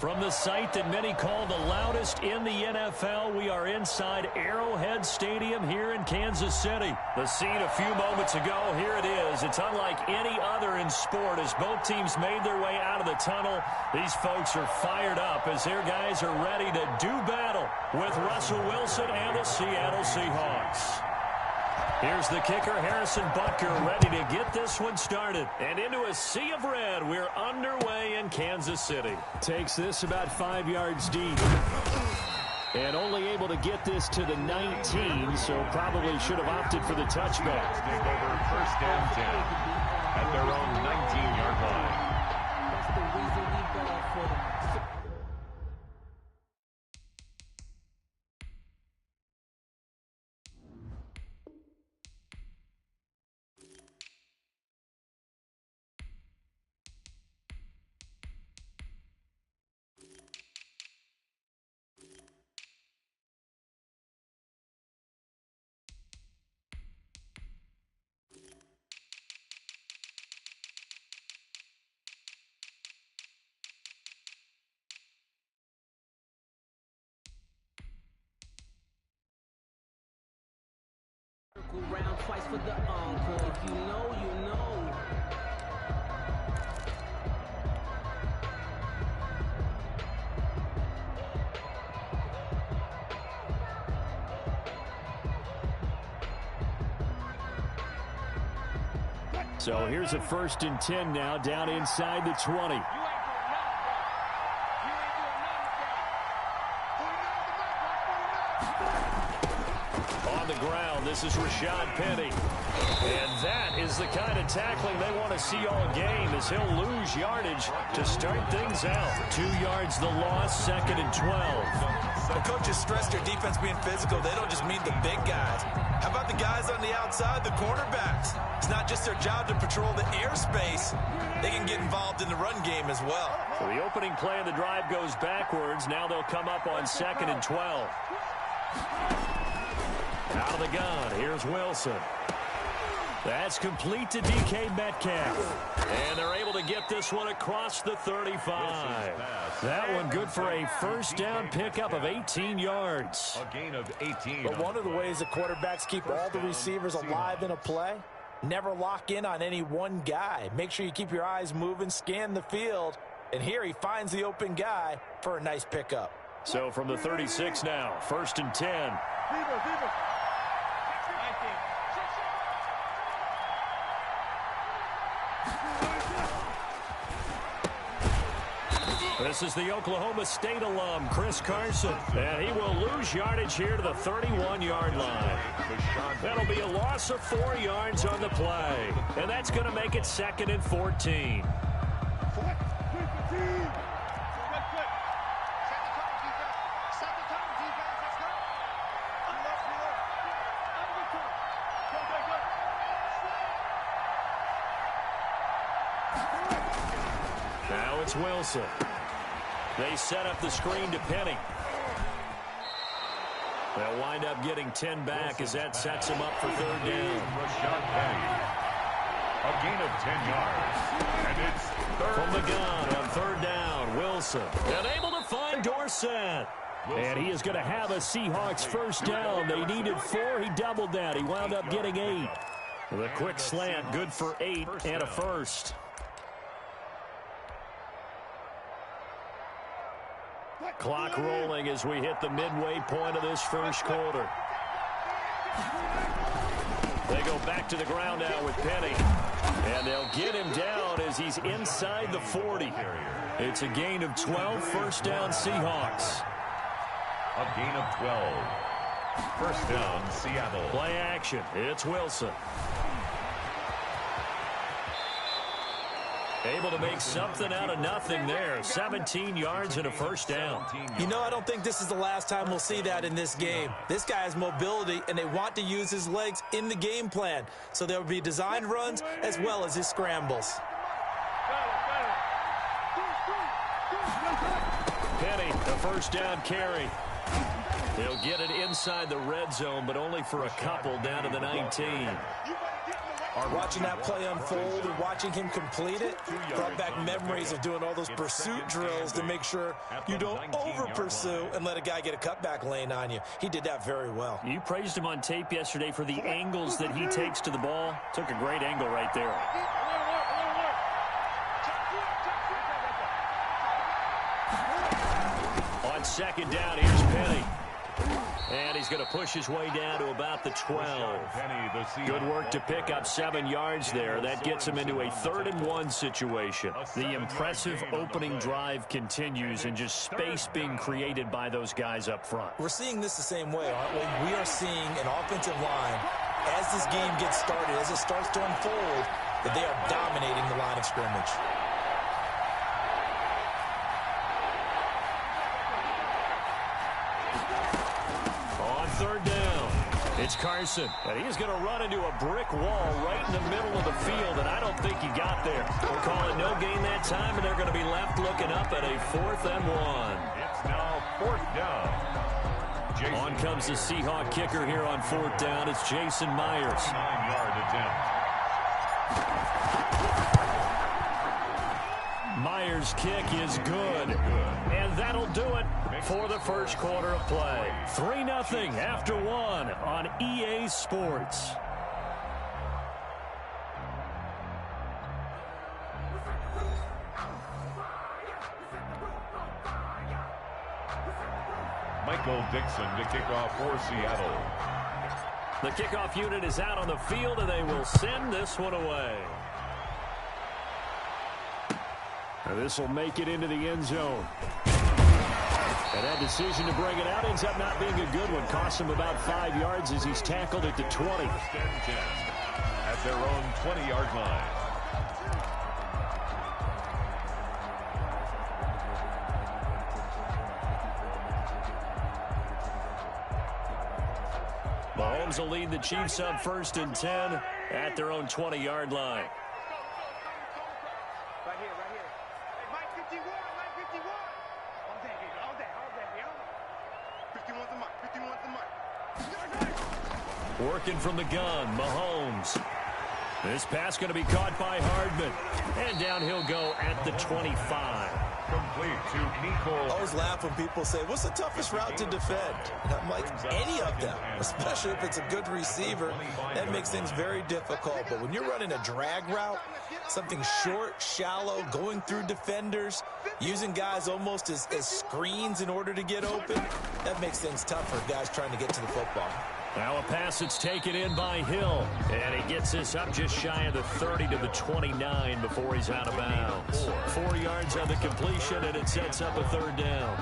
From the site that many call the loudest in the NFL, we are inside Arrowhead Stadium here in Kansas City. The scene a few moments ago, here it is. It's unlike any other in sport as both teams made their way out of the tunnel. These folks are fired up as their guys are ready to do battle with Russell Wilson and the Seattle Seahawks. Here's the kicker, Harrison Butker, ready to get this one started. And into a sea of red, we're underway in Kansas City. Takes this about 5 yards deep. And only able to get this to the 19, so probably should have opted for the touchback. Take over first down 10 at their own 19-yard line. That's the reason we ball for them. Round twice for the encore. If you know, you know. So here's a 1st and 10 now, down inside the 20. On the ground, this is Rashad Penny. And that is the kind of tackling they want to see all game as he'll lose yardage to start things out. 2 yards the loss, 2nd and 12. The coaches stress their defense being physical. They don't just mean the big guys. How about the guys on the outside, the cornerbacks? It's not just their job to patrol the airspace. They can get involved in the run game as well. So the opening play of the drive goes backwards. Now they'll come up on 2nd and 12. Out of the gun, here's Wilson. That's complete to DK Metcalf. And they're able to get this one across the 35. That one good for a first down pickup of 18 yards. A gain of 18. But one of the ways the quarterbacks keep all the receivers alive in a play, never lock in on any one guy. Make sure you keep your eyes moving, scan the field. And here he finds the open guy for a nice pickup. So from the 36 now, 1st and 10. This is the Oklahoma State alum, Chris Carson. And he will lose yardage here to the 31-yard line. That'll be a loss of 4 yards on the play. And that's going to make it 2nd and 14. Now it's Wilson. They set up the screen to Penny. They'll wind up getting 10 back as that sets them up for 3rd down. Rashad Penny. A gain of 10 yards. And it's 3rd. From the gun on 3rd down, Wilson. And able to find Dorsett. And he is going to have a Seahawks first down. They needed 4. He doubled that. He wound up getting 8. The quick slant, good for 8 and a first. Clock rolling as we hit the midway point of this first quarter. They go back to the ground now with Penny. And they'll get him down as he's inside the 40. It's a gain of 12, first down Seahawks. A gain of 12. First down, Seattle. Play action. It's Wilson. Able to make something out of nothing there. 17 yards and a first down. You know, I don't think this is the last time we'll see that in this game. This guy has mobility, and they want to use his legs in the game plan. So there will be designed runs as well as his scrambles. Penny, the first down carry. He'll get it inside the red zone, but only for a couple down to the 19. Watching that play unfold and watching him complete it brought back memories of doing all those pursuit drills to make sure you don't over-pursue and let a guy get a cutback lane on you. He did that very well. You praised him on tape yesterday for the angles that he takes to the ball. Took a great angle right there. On second down, here's Penny. And he's going to push his way down to about the 12. Good work to pick up 7 yards there. That gets him into a 3rd-and-1 situation. The impressive opening drive continues and just space being created by those guys up front. We're seeing this the same way, aren't we? We are seeing an offensive line, as this game gets started, as it starts to unfold, that they are dominating the line of scrimmage. Third down. It's Carson. And he's going to run into a brick wall right in the middle of the field, and I don't think he got there. We'll call it no gain that time, and they're going to be left looking up at a 4th-and-1. It's now 4th down. On comes the Seahawk kicker here on 4th down. It's Jason Myers. 9-yard attempt. Myers' kick is good. And that'll do it for the first quarter of play. 3-0 after 1 on EA Sports. Michael Dixon to kick off for Seattle. The kickoff unit is out on the field, and they will send this one away. And this will make it into the end zone. And that decision to bring it out ends up not being a good one. Costs him about 5 yards as he's tackled at the 20. 10 at their own 20-yard line. Mahomes will lead the Chiefs up 1st and 10 at their own 20-yard line. Right here. Hey, Mike 51. All day. 51's the Mike. Working from the gun, Mahomes. This pass going to be caught by Hardman. And down he'll go at the 25. Complete to Nico. I always laugh when people say, what's the toughest route to defend? And I'm like, any of them, especially if it's a good receiver. That makes things very difficult. But when you're running a drag route, something short, shallow, going through defenders, using guys almost as screens in order to get open, that makes things tough for guys trying to get to the football. Now a pass that's taken in by Hill. And he gets this up just shy of the 30 to the 29 before he's out of bounds. 4 yards on the completion, and it sets up a 3rd down.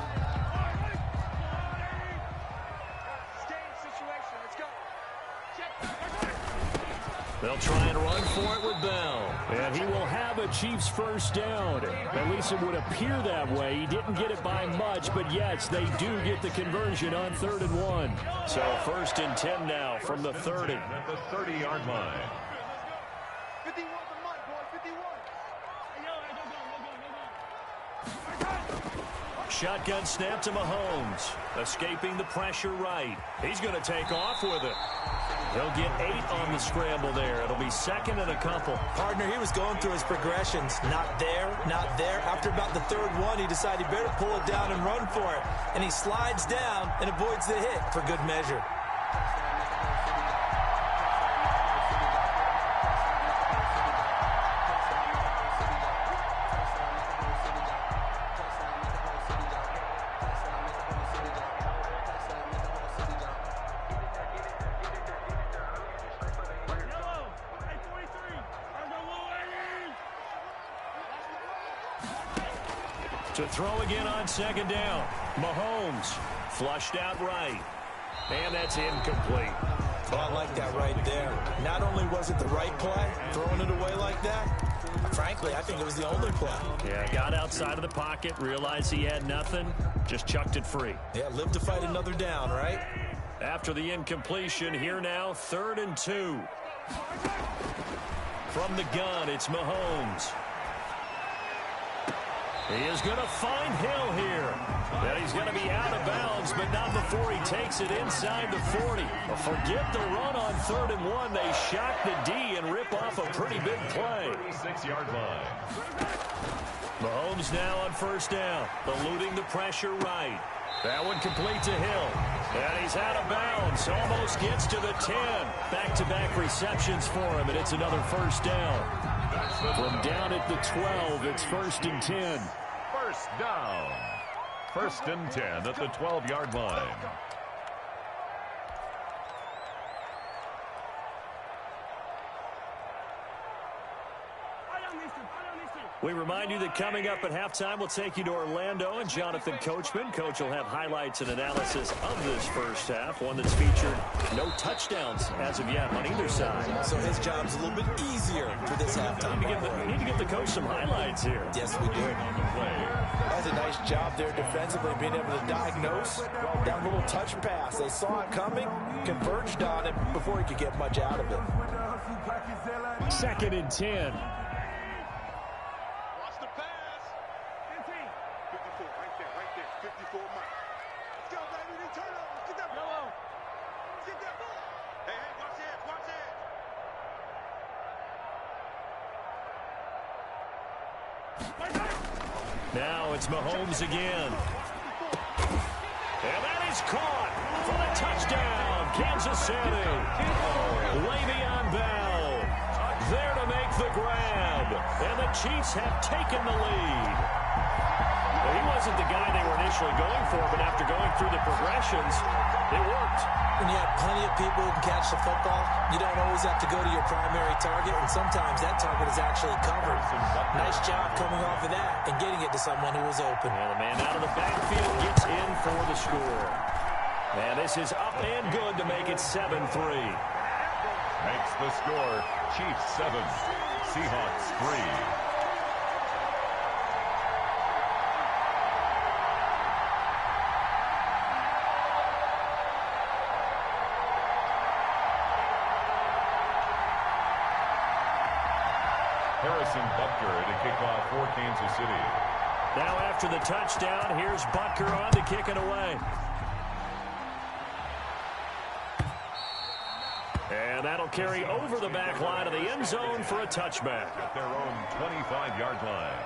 They'll try and run for it with Bell. And he will have a Chiefs 1st down. At least it would appear that way. He didn't get it by much, but yes, they do get the conversion on 3rd and 1. So 1st and 10 now from the 30. At the 30-yard line. 51's the Mike, boys. 51. Shotgun snap to Mahomes. Escaping the pressure right. He's going to take off with it. He'll get 8 on the scramble there. It'll be 2nd and a couple. Partner, he was going through his progressions. Not there. After about the 3rd one, he decided he better pull it down and run for it. And he slides down and avoids the hit for good measure. To throw again on 2nd down. Mahomes flushed out right. And that's incomplete. Oh, I like that right there. Not only was it the right play, throwing it away like that, frankly, I think it was the only play. Yeah, got outside of the pocket, realized he had nothing, just chucked it free. Yeah, live to fight another down, right? After the incompletion, here now, 3rd and 2. From the gun, it's Mahomes. He is going to find Hill here. And he's going to be out of bounds, but not before he takes it inside the 40. Well, forget the run on 3rd and 1. They shock the D and rip off a pretty big play. 36-yard line. Mahomes now on 1st down, eluding the pressure right. That one complete to Hill. And he's out of bounds. Almost gets to the 10. Back-to-back receptions for him, and it's another 1st down. From down at the 12, it's 1st and 10. First down. 1st and 10 at the 12-yard line. We remind you that coming up at halftime, we'll take you to Orlando and Jonathan Coachman. Coach will have highlights and analysis of this first half, one that's featured no touchdowns as of yet on either side. So his job's a little bit easier for this halftime. Need to give the coach some highlights here. Yes, we do. That's a nice job there defensively, being able to diagnose that little touch pass. They saw it coming, converged on it before he could get much out of it. 2nd and 10. Watch the pass. 54, right there. 54 miles. Let's go, baby. They turn over. Let's get that ball. Let's get that ball. Hey, watch it, watch it. Now it's Mahomes again. And that is caught for the touchdown. Kansas City. Le'Veon Bell there to make the grab. And the Chiefs have taken the lead. Well, he wasn't the guy they were initially going for, but after going through the progressions, it worked. When you have plenty of people who can catch the football, you don't always have to go to your primary target, and sometimes that target is actually covered. Nice job coming off of that and getting it to someone who was open. Well, the man out of the backfield gets in for the score. And this is up and good to make it 7-3. Makes the score Chiefs 7, Seahawks 3. Butker to kick off for Kansas City. Now after the touchdown, here's Butker on to kick it away. And that'll carry over the back line of the end zone for a touchback. At their own 25-yard line.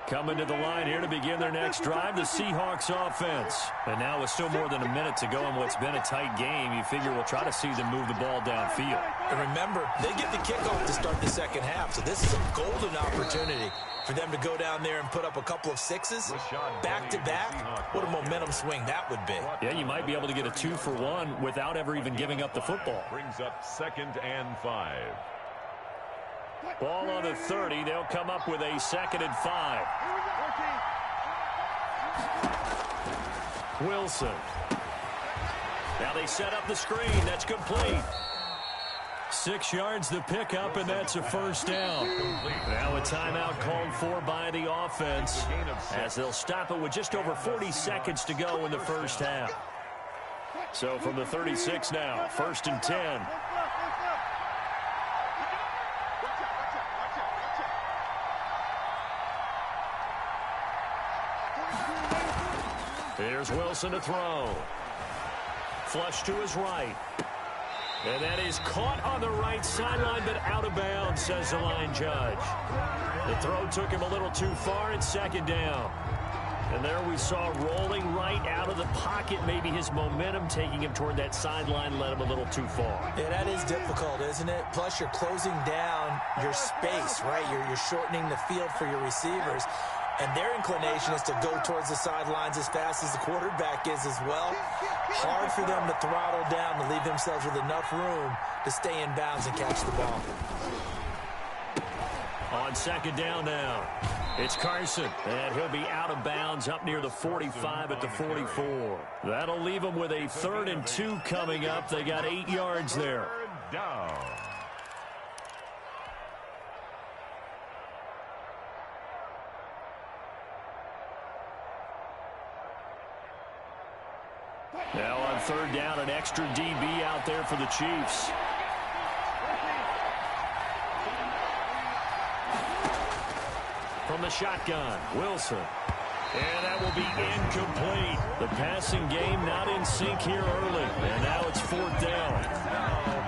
Coming to the line here to begin their next drive, the Seahawks offense. And now with still more than a minute to go in what's been a tight game, you figure we'll try to see them move the ball downfield. And remember, they get the kickoff to start the second half, so this is a golden opportunity for them to go down there and put up a couple of sixes back-to-back. What a momentum swing that would be. Yeah, you might be able to get a 2-for-1 without ever even giving up the football. Brings up 2nd and 5. Ball on the 30. They'll come up with a 2nd and 5. Wilson. Now they set up the screen. That's complete. 6 yards the pickup, and that's a 1st down. Now a timeout called for by the offense as they'll stop it with just over 40 seconds to go in the first half. So from the 36 now, 1st and 10. Here's Wilson to throw. Flush to his right. And that is caught on the right sideline, but out of bounds, says the line judge. The throw took him a little too far. It's 2nd down. And there we saw rolling right out of the pocket. Maybe his momentum taking him toward that sideline led him a little too far. Yeah, that is difficult, isn't it? Plus, you're closing down your space, right? You're shortening the field for your receivers. And their inclination is to go towards the sidelines as fast as the quarterback is as well. Hard for them to throttle down to leave themselves with enough room to stay in bounds and catch the ball. On 2nd down now, it's Carson, and he'll be out of bounds up near the 45 at the 44. That'll leave them with a 3rd and 2 coming up. They got 8 yards there. 3rd down. Now on third down, an extra DB out there for the Chiefs. From the shotgun, Wilson. And that will be incomplete. The passing game not in sync here early. And now it's fourth down.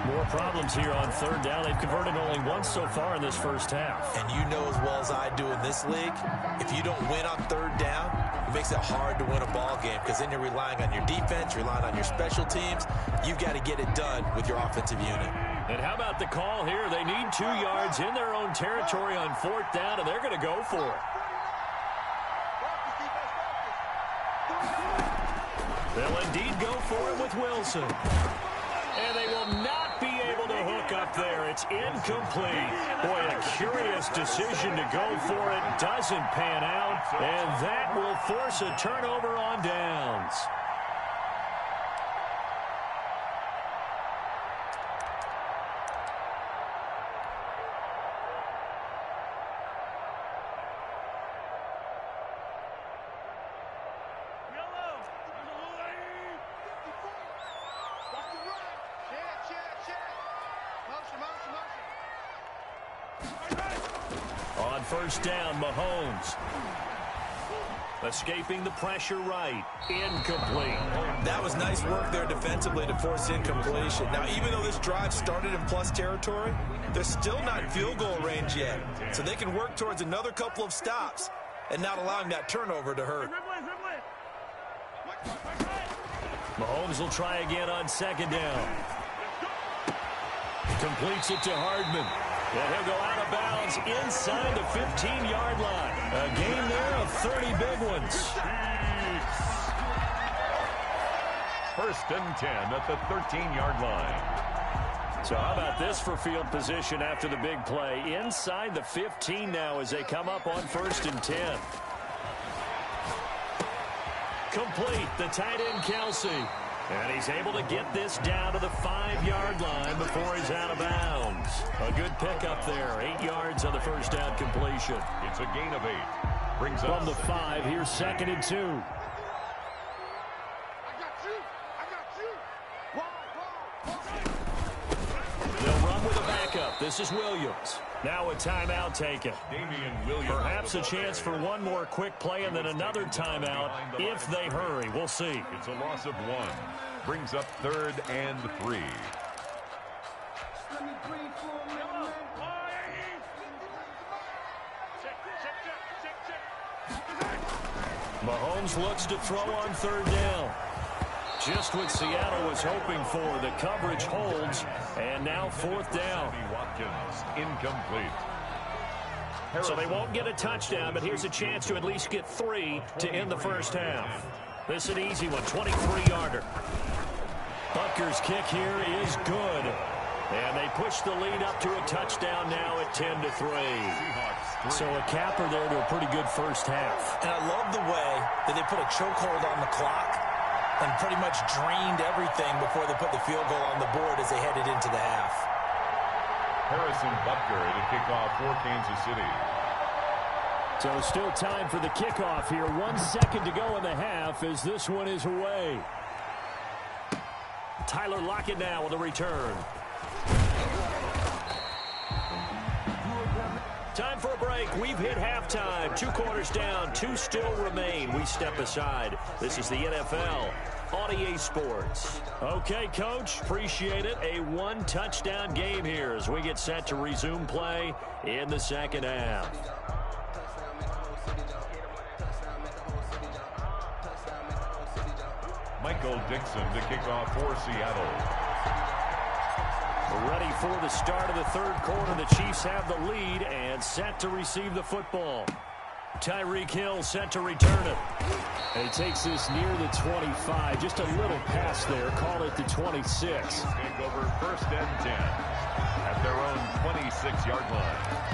More problems here on third down. They've converted only once so far in this first half. And you know as well as I do in this league, if you don't win on third down, it makes it hard to win a ball game because then you're relying on your defense, relying on your special teams. You've got to get it done with your offensive unit. And how about the call here? They need 2 yards in their own territory on fourth down, and they're going to go for it. They'll indeed go for it with Wilson. And they will not be able to hook up there. It's incomplete. Boy, a curious decision to go for it. Doesn't pan out. And that will force a turnover on downs. On first down, Mahomes. Escaping the pressure right. Incomplete. That was nice work there defensively to force incompletion. Now, even though this drive started in plus territory, they're still not in field goal range yet. So they can work towards another couple of stops and not allowing that turnover to hurt. Mahomes will try again on second down. Completes it to Hardman. And he'll go out of bounds inside the 15-yard line. A gain there of 30 big ones. First and 10 at the 13-yard line. So how about this for field position after the big play? Inside the 15 now as they come up on first and 10. Complete, the tight end Kelsey. And he's able to get this down to the 5-yard line before he's out of bounds. A good pickup there. 8 yards on the first down completion. It's a gain of 8. Brings From up the 5, here's second and 2. I got you. They'll run with a backup. This is Williams. Now a timeout taken. Damian Williams. Perhaps a chance for one more quick play and then another timeout if they hurry. We'll see. It's a loss of 1. Brings up third and 3. Mahomes looks to throw on third down. Just what Seattle was hoping for. The coverage holds, and now fourth down. Watkins, incomplete. So they won't get a touchdown, but here's a chance to at least get 3 to end the first half. This is an easy one, 23-yarder. Butker's kick here is good. And they push the lead up to a touchdown now at 10-3. So a capper there to a pretty good first half. And I love the way that they put a chokehold on the clock and pretty much drained everything before they put the field goal on the board as they headed into the half. Harrison Butker to kick off for Kansas City. So still time for the kickoff here. 1 second to go in the half as this one is away. Tyler Lockett now with a return. Time for a break. We've hit halftime. 2 quarters down. 2 still remain. We step aside. This is the NFL on EA Sports. Okay, Coach. Appreciate it. A 1-touchdown game here as we get set to resume play in the second half. Michael Dixon to kick off for Seattle. Ready for the start of the third quarter. The Chiefs have the lead and set to receive the football. Tyreek Hill set to return it. And he takes this near the 25. Just a little pass there. Call it the 26. Take over first and 10 at their own 26-yard line.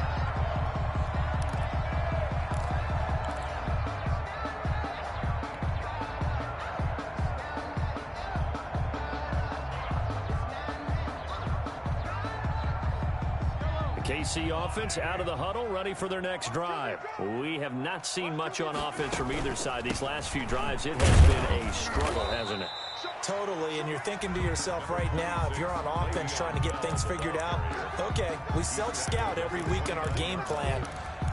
KC offense out of the huddle, ready for their next drive. We have not seen much on offense from either side. These last few drives, it has been a struggle, hasn't it? Totally, and you're thinking to yourself right now, if you're on offense trying to get things figured out, okay, we self-scout every week in our game plan.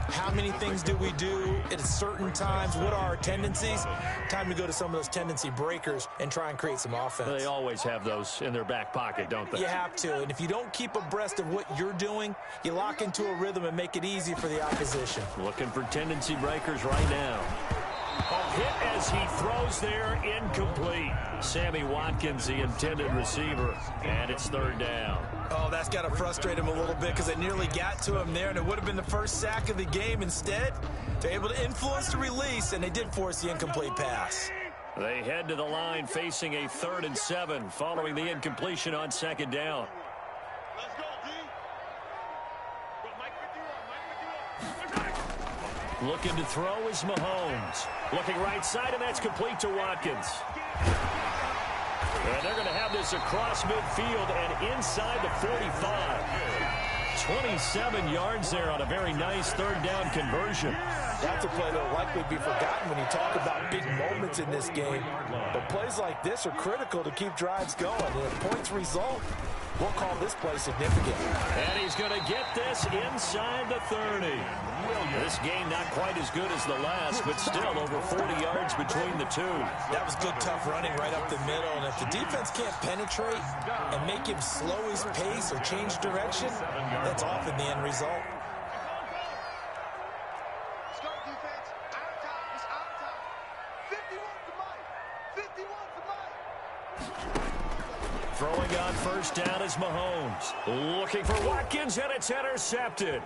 How many things do we do at certain times? What are our tendencies? Time to go to some of those tendency breakers and try and create some offense. They always have those in their back pocket, don't they? You have to, and if you don't keep abreast of what you're doing, you lock into a rhythm and make it easy for the opposition. Looking for tendency breakers right now. Hit as he throws there, incomplete. Sammy Watkins, the intended receiver, and it's third down. Oh, that's got to frustrate him a little bit because they nearly got to him there, and it would have been the first sack of the game. Instead, they're able to influence the release, and they did force the incomplete pass. They head to the line facing a 3rd and 7 following the incompletion on second down. Let's go, D. Go, Mike 51. Looking to throw is Mahomes. Looking right side, and that's complete to Watkins. And they're going to have this across midfield and inside the 45. 27 yards there on a very nice third down conversion. That's a play that will likely be forgotten when you talk about big moments in this game. But plays like this are critical to keep drives going. And if points result, we'll call this play significant. And he's going to get this inside the 30. This game not quite as good as the last, but still over 40 yards between the two. That was good, tough running right up the middle. And if the defense can't penetrate and make him slow his pace or change direction, that's often the end result. Let's go, defense. Out of time. It's out of time. 51 to Mike. 51 to Mike. Throwing on first down is Mahomes. Looking for Watkins, and it's intercepted.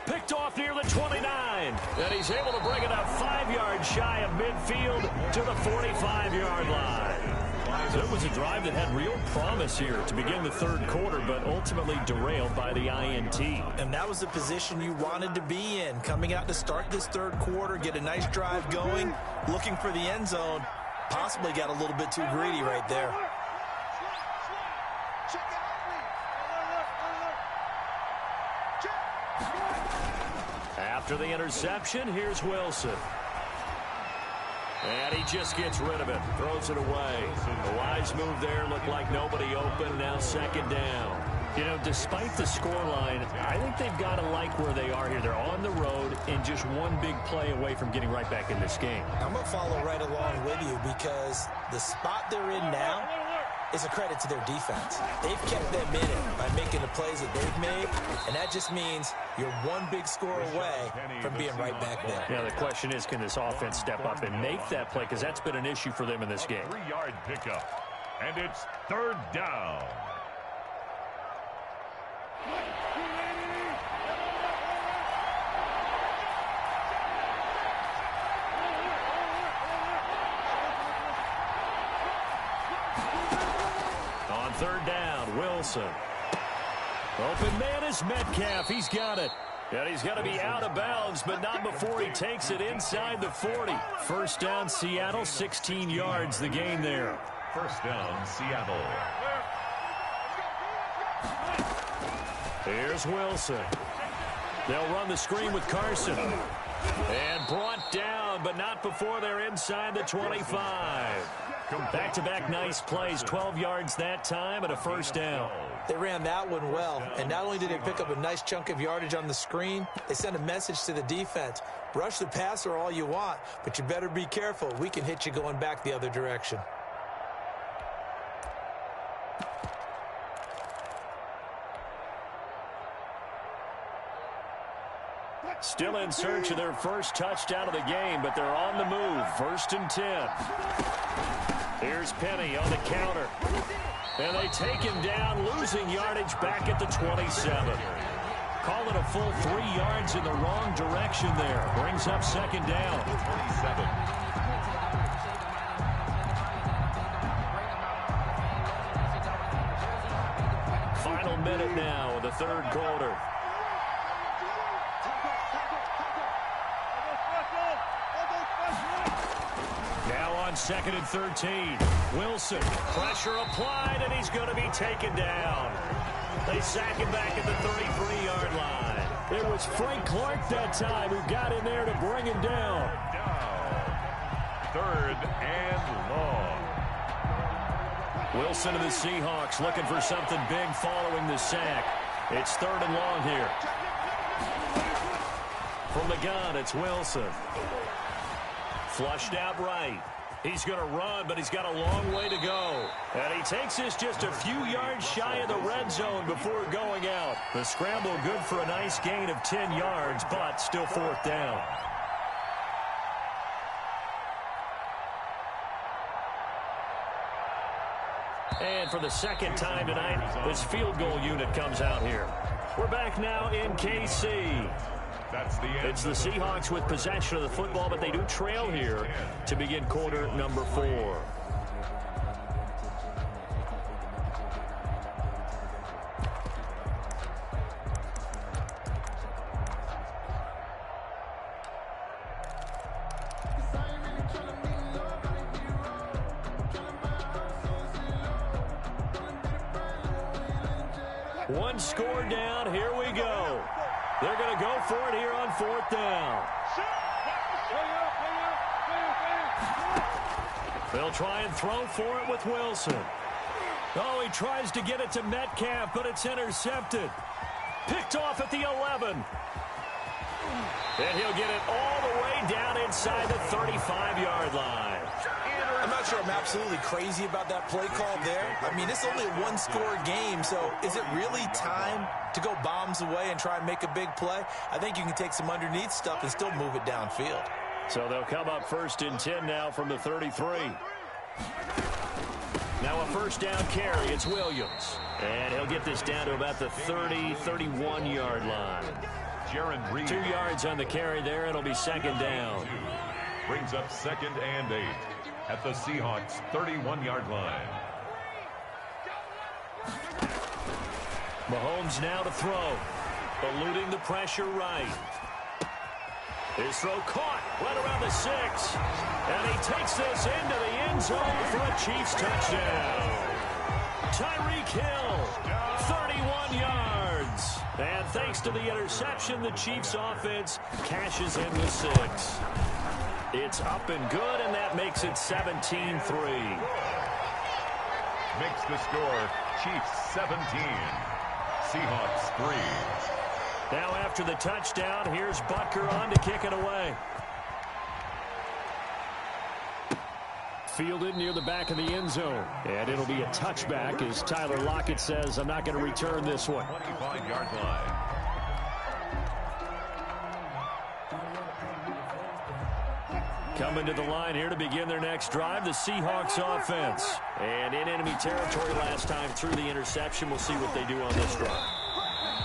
Picked off near the 29. And he's able to bring it up 5 yards shy of midfield to the 45-yard line. So it was a drive that had real promise here to begin the third quarter, but ultimately derailed by the INT. And that was the position you wanted to be in. Coming out to start this third quarter, get a nice drive going, looking for the end zone. Possibly got a little bit too greedy right there. Check it out. After the interception, here's Wilson. And he just gets rid of it, throws it away. A wise move there, looked like nobody open, now second down. You know, despite the scoreline, I think they've got to like where they are here. They're on the road and just one big play away from getting right back in this game. I'm going to follow right along with you because the spot they're in now is a credit to their defense. They've kept them in it by making the plays that they've made, and that just means you're one big score away from being right back there. Yeah, the question is, can this offense step up and make that play? Because that's been an issue for them in this game. 3-yard pickup, and it's third down. On third down, Wilson. Open man is Metcalf. He's got it. And he's going to be out of bounds, but not before he takes it inside the 40. First down, Seattle, 16 yards the gain there. First down, Seattle. Here's Wilson. They'll run the screen with Carson. And brought down, but not before they're inside the 25. Back-to-back nice plays, 12 yards that time and a first down. They ran that one well, and not only did they pick up a nice chunk of yardage on the screen, they sent a message to the defense. Rush the passer all you want, but you better be careful. We can hit you going back the other direction. Still in search of their first touchdown of the game, but they're on the move. 1st and 10. Here's Penny on the counter. And they take him down, losing yardage back at the 27. Call it a full 3 yards in the wrong direction there. Brings up second down. 27. Final minute now of the third quarter. Now on 2nd and 13. Wilson, pressure applied, and he's going to be taken down. They sack him back at the 33-yard line. It was Frank Clark that time who got in there to bring him down. Third and long. Wilson of the Seahawks looking for something big following the sack. It's 3rd and long here. From the gun, it's Wilson. Flushed out right. He's going to run, but he's got a long way to go. And he takes this just a few yards shy of the red zone before going out. The scramble good for a nice gain of 10 yards, but still 4th down. And for the second time tonight, this field goal unit comes out here. We're back now in KC. It's the Seahawks with possession of the football, but they do trail here to begin quarter number 4. One score down. Here we go. They're going to go for it here on 4th down. They'll try and throw for it with Wilson. Oh, he tries to get it to Metcalf, but it's intercepted. Picked off at the 11. And he'll get it all the way down inside the 35-yard line. I'm not sure I'm absolutely crazy about that play call there. I mean, it's only a one-score game, so is it really time to go bombs away and try and make a big play? I think you can take some underneath stuff and still move it downfield. So they'll come up 1st and 10 now from the 33. Now a 1st down carry. It's Williams. And he'll get this down to about the 31-yard line. 2 yards on the carry there. It'll be 2nd down. Brings up 2nd and 8 at the Seahawks 31-yard line. Mahomes now to throw. Eluding the pressure right. His throw caught right around the 6. And he takes this into the end zone for a Chiefs touchdown. Tyreek Hill, 31 yards. And thanks to the interception, the Chiefs offense cashes in with 6. It's up and good, and that makes it 17-3. Makes the score Chiefs 17, Seahawks 3. Now after the touchdown, here's Butker on to kick it away. Fielded near the back of the end zone. And it'll be a touchback as Tyler Lockett says, I'm not going to return this one. 25-yard line. Coming to the line here to begin their next drive, the Seahawks offense. And in enemy territory last time through the interception. We'll see what they do on this drive.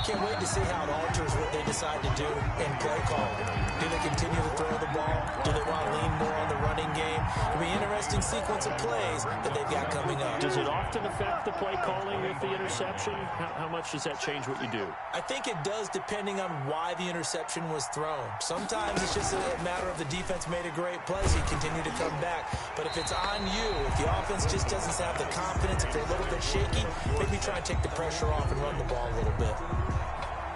Can't wait to see how it alters what they decide to do in play calling. Do they continue to throw the ball? Do they want to lean more on the running game? It'll be an interesting sequence of plays that they've got coming up. Does it often affect the play calling with the interception? How much does that change what you do? I think it does depending on why the interception was thrown. Sometimes it's just a matter of the defense made a great play, so you continue to come back. But if it's on you, if the offense just doesn't have the confidence, if they're a little bit shaky, maybe try and take the pressure off and run the ball a little bit.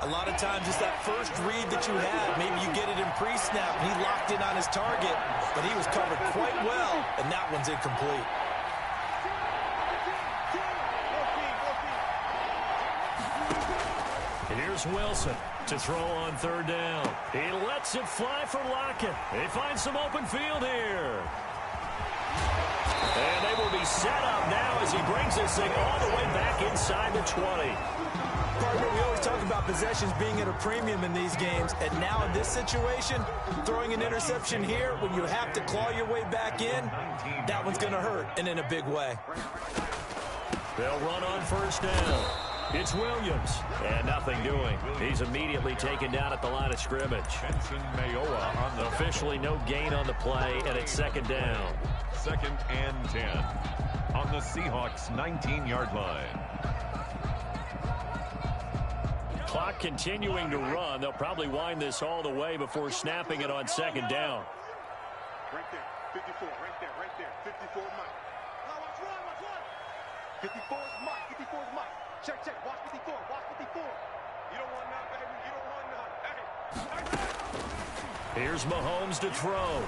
A lot of times it's that first read that you have. Maybe you get it in pre-snap, and he locked in on his target, but he was covered quite well, and that one's incomplete. Here's Wilson to throw on 3rd down. He lets it fly for Lockett. They find some open field here. And they will be set up now as he brings this thing all the way back inside the 20. Partner, we always talk about possessions being at a premium in these games, and now in this situation, throwing an interception here when you have to claw your way back in, that one's going to hurt, and in a big way. They'll run on 1st down. It's Williams, and nothing doing. He's immediately taken down at the line of scrimmage. Benson Mayowa on the officially no gain on the play, and it's 2nd down. 2nd and 10 on the Seahawks 19-yard line. Clock continuing to run. They'll probably wind this all the way before snapping it on 2nd down. Right there, 54, right there, 54 Mike. Now watch one. 54 is Mike, Check, watch 54, You don't want none, baby, you don't want none. Hey, Here's Mahomes to throw.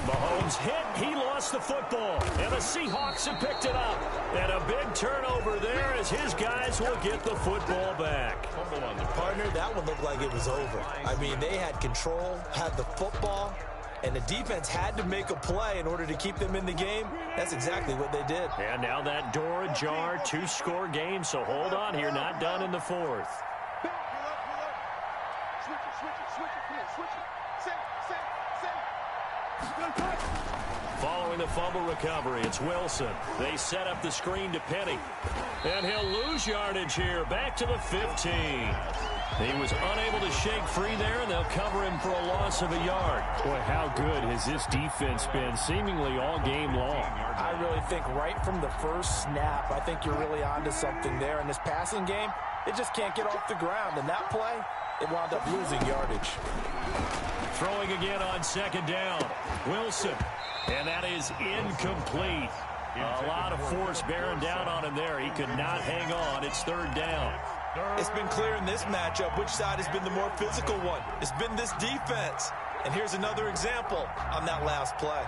Mahomes hit. He lost the football. And the Seahawks have picked it up. And a big turnover there as his guys will get the football back. Partner, that one looked like it was over. I mean, they had control, had the football, and the defense had to make a play in order to keep them in the game. That's exactly what they did. And now that door ajar, 2-score game, so hold on here, not done in the fourth. Following the fumble recovery, it's Wilson. They set up the screen to Penny. And he'll lose yardage here, back to the 15. He was unable to shake free there, and they'll cover him for a loss of a yard. Boy, how good has this defense been seemingly all game long? I really think right from the first snap, I think you're really onto something there. In this passing game, it just can't get off the ground. And that play, it wound up losing yardage. Throwing again on second down. Wilson. And that is incomplete. A lot of force bearing down on him there. He could not hang on. It's third down. It's been clear in this matchup which side has been the more physical one. It's been this defense. And here's another example on that last play.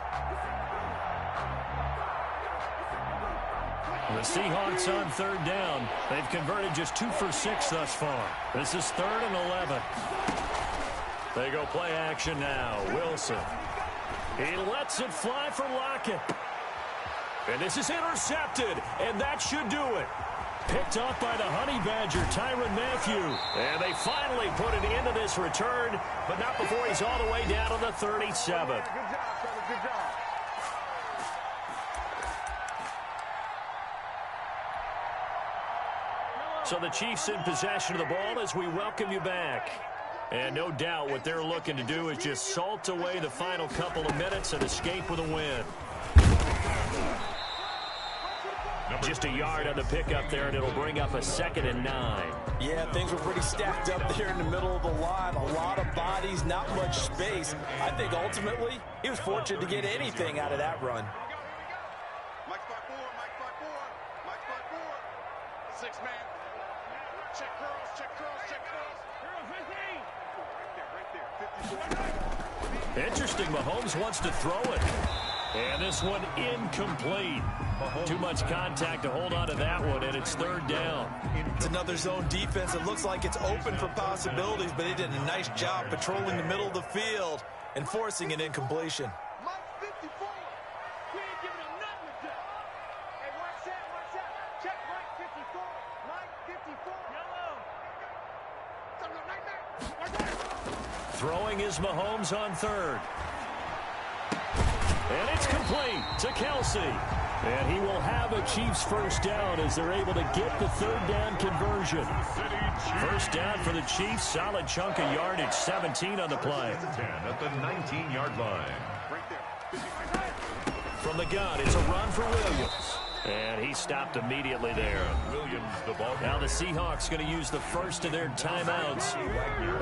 The Seahawks on third down. They've converted just 2 for 6 thus far. This is 3rd and 11. They go play action now. Wilson. He lets it fly for Lockett. And this is intercepted. And that should do it. Picked off by the Honey Badger, Tyrann Mathieu. And they finally put an end to this return, but not before he's all the way down to the 37. Good job, fellas. Good job. So the Chiefs in possession of the ball as we welcome you back. And no doubt what they're looking to do is just salt away the final couple of minutes and escape with a win. Just a yard on the pickup there, and it'll bring up a 2nd and 9. Yeah, things were pretty stacked up there in the middle of the line. A lot of bodies, not much space. I think ultimately he was fortunate to get anything out of that run. Mike 5-4, Mike 5-4, Mike 5-4. 6 man. Check curls, check curls, check curls. Curls 15. Right there, 54. Interesting, Mahomes wants to throw it. And this one incomplete. Too much contact to hold on to that one, and it's 3rd down. It's another zone defense. It looks like it's open for possibilities, but they did a nice job patrolling the middle of the field and forcing an incompletion. Mike 54. We ain't giving him nothing to do. Hey, watch that, watch that. Check Mike 54. Mike 54. Yellow. Something right there. Right there. Throwing is Mahomes on 3rd. And it's complete to Kelsey. And he will have a Chiefs first down as they're able to get the 3rd down conversion. First down for the Chiefs. Solid chunk of yardage. 17 on the play. 10 at the 19-yard line. Right there. From the gun, it's a run for Williams. And he stopped immediately there. Williams, the ball. Now the Seahawks going to use the first of their timeouts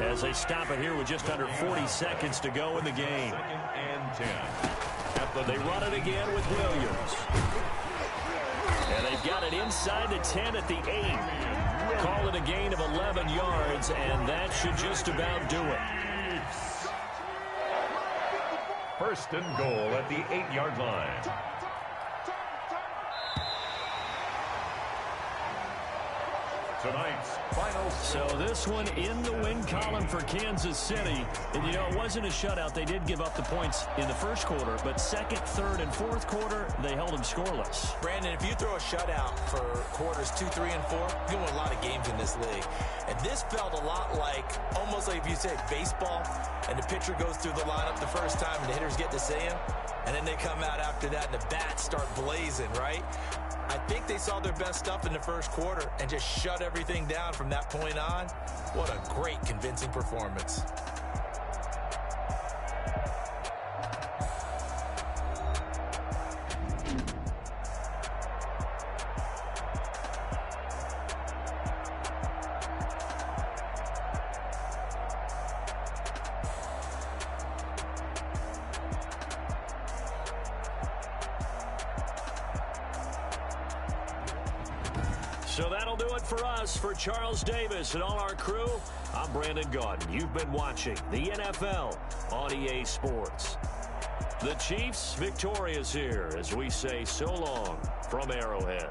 as they stop it here with just under 40 seconds to go in the game. 2nd and 10. They run it again with Williams. And they've got it inside the 10 at the 8. Call it a gain of 11 yards, and that should just about do it. First and goal at the 8-yard line. Tonight's final. So this one in the win column for Kansas City. And, you know, it wasn't a shutout. They did give up the points in the first quarter, but 2nd, 3rd, and 4th quarter, they held them scoreless. Brandon, if you throw a shutout for quarters 2, 3, and 4, you win a lot of games in this league. And this felt a lot like, almost like if you say baseball, and the pitcher goes through the lineup the first time and the hitters get to say him, and then they come out after that and the bats start blazing, right? I think they saw their best stuff in the first quarter and just shut everything down from that point on. What a great, convincing performance. So that'll do it for us. For Charles Davis and all our crew, I'm Brandon Gaudin. You've been watching the NFL on EA Sports. The Chiefs victorious here as we say so long from Arrowhead.